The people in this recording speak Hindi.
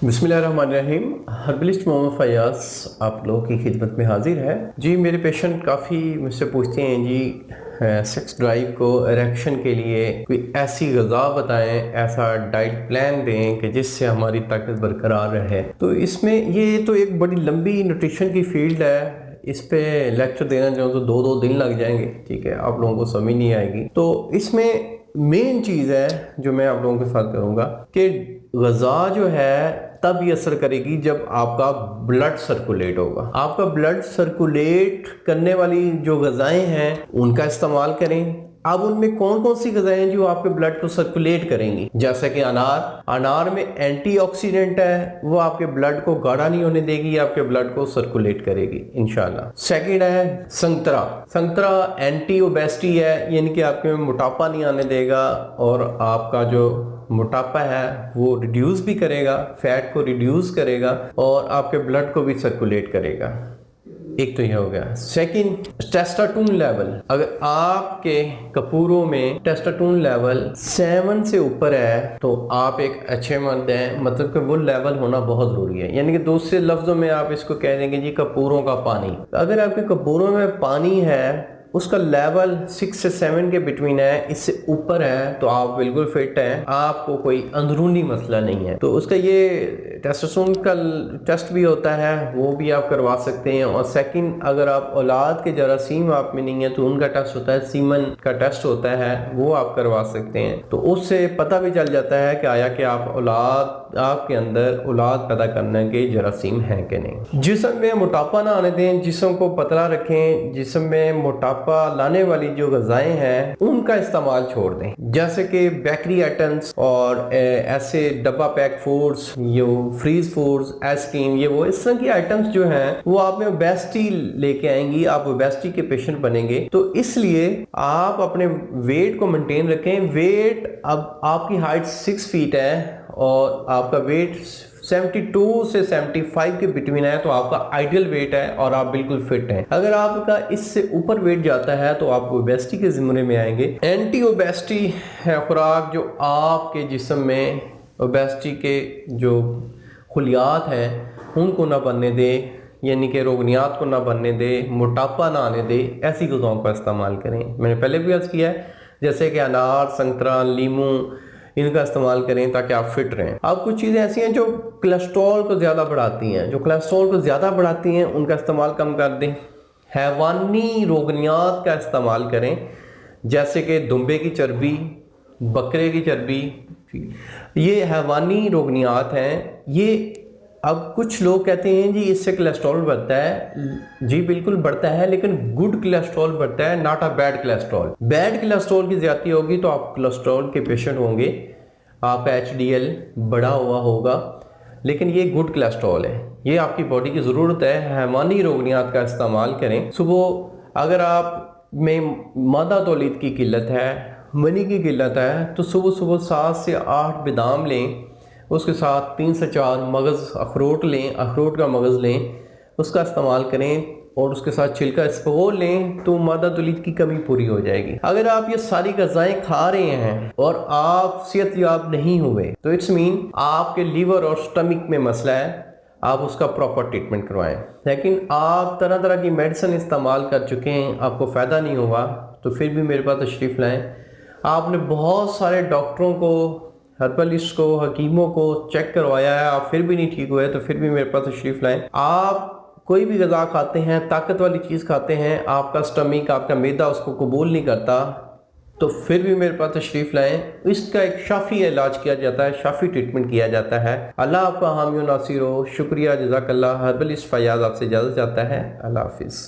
बिस्मिल्लाहिर्रहमानिर्रहीम। हर्बलिस्ट मोहम्मद फयाज आप लोगों की खिदमत में हाजिर है जी। मेरे पेशेंट काफ़ी मुझसे पूछते हैं जी, सेक्स ड्राइव को इरेक्शन के लिए कोई ऐसी ग़िज़ा बताएं, ऐसा डाइट प्लान दें कि जिससे हमारी ताकत बरकरार रहे। तो इसमें ये तो एक बड़ी लंबी न्यूट्रिशन की फील्ड है, इस पे लेक्चर देना चाहूँ तो 2-2 दिन लग जाएंगे। ठीक है, आप लोगों को समझ नहीं आएगी। तो इसमें मेन चीज़ है जो मैं आप लोगों के साथ करूँगा कि ग़िज़ा जो है तब ये असर करेगी जब आपका ब्लड सर्कुलेट होगा। आपका ब्लड सर्कुलेट करने वाली जो ग़िज़ाएं हैं उनका इस्तेमाल करें। अब उनमें कौन कौन सी ग़िज़ाएं जो आपके ब्लड को सर्कुलेट करेंगी, जैसे कि अनार में एंटीऑक्सीडेंट है, वो आपके ब्लड को गाढ़ा नहीं होने देगी, आपके ब्लड को सर्कुलेट करेगी इंशाल्लाह। सेकंड है संतरा एंटी ओबेसिटी है, यानी कि आपके में मोटापा नहीं आने देगा और आपका जो मोटापा है वो रिड्यूस भी करेगा, फैट को रिड्यूस करेगा और आपके ब्लड को भी सर्कुलेट करेगा। एक तो ये हो गया। Second, testosterone level. अगर आपके कपूरों में टेस्टोस्टेरोन लेवल 7 से ऊपर है तो आप एक अच्छे मर्द हैं, मतलब कि वो लेवल होना बहुत ज़रूरी है। यानी कि दूसरे लफ्ज़ों में आप इसको कह देंगे जी कपूरों का पानी। अगर आपके कपूरों में पानी है, उसका लेवल 6 से 7 के बिटवीन है, इससे ऊपर है तो आप बिल्कुल फिट हैं, आपको कोई अंदरूनी मसला नहीं है। तो उसका ये टेस्टोस्टेरोन का टेस्ट भी होता है, वो भी आप करवा सकते हैं। और सेकंड, अगर आप औलाद के जरासीम आप में नहीं है तो उनका टेस्ट होता है, सीमन का टेस्ट होता है, वो आप करवा सकते हैं। तो उससे पता भी चल जाता है कि आया कि आपके अंदर औलाद पैदा करने के जरासीम हैं कि नहीं। जिस्म में मोटापा ना आने दें, जिस्म को पतला रखें। जिस्म में मोटापा लाने वाली जो ग़िज़ाएं हैं उनका इस्तेमाल छोड़ दें, जैसे कि बेकरी आइटम्स और ऐसे डब्बा पैक फूड्स, ये फ्रीज फूड्स, आइसक्रीम, ये वो इस तरह की आइटम्स जो हैं वो आप में ओबेसिटी लेके आएंगी, आप ओबेसिटी के पेशेंट बनेंगे। तो इसलिए आप अपने वेट को मेंटेन रखें। वेट, अब आपकी हाइट 6 फीट है और आपका वेट 72 से 75 के बिटवीन है तो आपका आइडियल वेट है और आप बिल्कुल फिट हैं। अगर आपका इससे ऊपर वेट जाता है तो आप ओबेसिटी के ज़िम्मे में आएंगे। एंटी ओबेसिटी है खुराक जो आपके जिस्म में ओबेसिटी के जो खुलियात हैं उनको ना बनने दे, यानी कि रोगनियात को ना बनने दे, मोटापा ना आने दे, ऐसी ग़िज़ाओं का इस्तेमाल करें। मैंने पहले भी अर्ज़ किया है, जैसे कि अनार, संतरा, लीमू, इनका इस्तेमाल करें ताकि आप फिट रहें। अब कुछ चीज़ें ऐसी हैं जो कोलेस्ट्रॉल को ज़्यादा बढ़ाती हैं, जो कोलेस्ट्रॉल को ज़्यादा बढ़ाती हैं उनका इस्तेमाल कम कर दें। हैवानी रोगनियात का इस्तेमाल करें, जैसे कि दुम्बे की चर्बी, बकरे की चर्बी, ये हैवानी रोगनियात हैं। ये अब कुछ लोग कहते हैं जी इससे कोलेस्ट्रॉल बढ़ता है। जी बिल्कुल बढ़ता है, लेकिन गुड कोलेस्ट्रॉल बढ़ता है, not a bad cholesterol. Bad cholesterol की ज़्यादती होगी तो आप कोलेस्ट्रॉल के पेशेंट होंगे, आपका HDL बढ़ा हुआ होगा, लेकिन ये गुड कोलेस्ट्रॉल है, ये आपकी बॉडी की ज़रूरत है। हैवानी रोगनियात का इस्तेमाल करें। सुबह अगर आप में मादा तौलीद की किल्लत है, मनी की किल्लत है, तो सुबह सुबह 7 से 8 बादाम लें, उसके साथ 3 से 4 मगज़ अखरोट लें, अखरोट का मगज़ लें, उसका इस्तेमाल करें और उसके साथ छिलका इसबगोल लें तो मादा तौलीद की कमी पूरी हो जाएगी। अगर आप ये सारी ग़िज़ाएं खा रहे हैं और आप सेहतयाब नहीं हुए तो इट्स मीन आपके लीवर और स्टमक में मसला है, आप उसका प्रॉपर ट्रीटमेंट करवाएं। लेकिन आप तरह तरह की मेडिसिन इस्तेमाल कर चुके हैं, आपको फ़ायदा नहीं हुआ, तो फिर भी मेरे पास तशरीफ़ लाएँ। आपने बहुत सारे डॉक्टरों को, हर्बलिस्ट को, हकीमों को चेक करवाया है, आप फिर भी नहीं ठीक हुए, तो फिर भी मेरे पास तशरीफ़ लाएँ। आप कोई भी ग़िज़ा खाते हैं, ताकत वाली चीज़ खाते हैं, आपका स्टमक, आपका मैदा उसको कबूल नहीं करता, तो फिर भी मेरे पास तशरीफ़ लाएँ। इसका एक शाफ़ी इलाज किया जाता है, शाफ़ी ट्रीटमेंट किया जाता है। अल्लाह आपका हामी व नासिर हो। शुक्रिया, जज़ाकल्लाह। हर्बलिस्ट फयाज़ आपसे इजाज़त चाहता है। अल्लाह हाफ़िज़।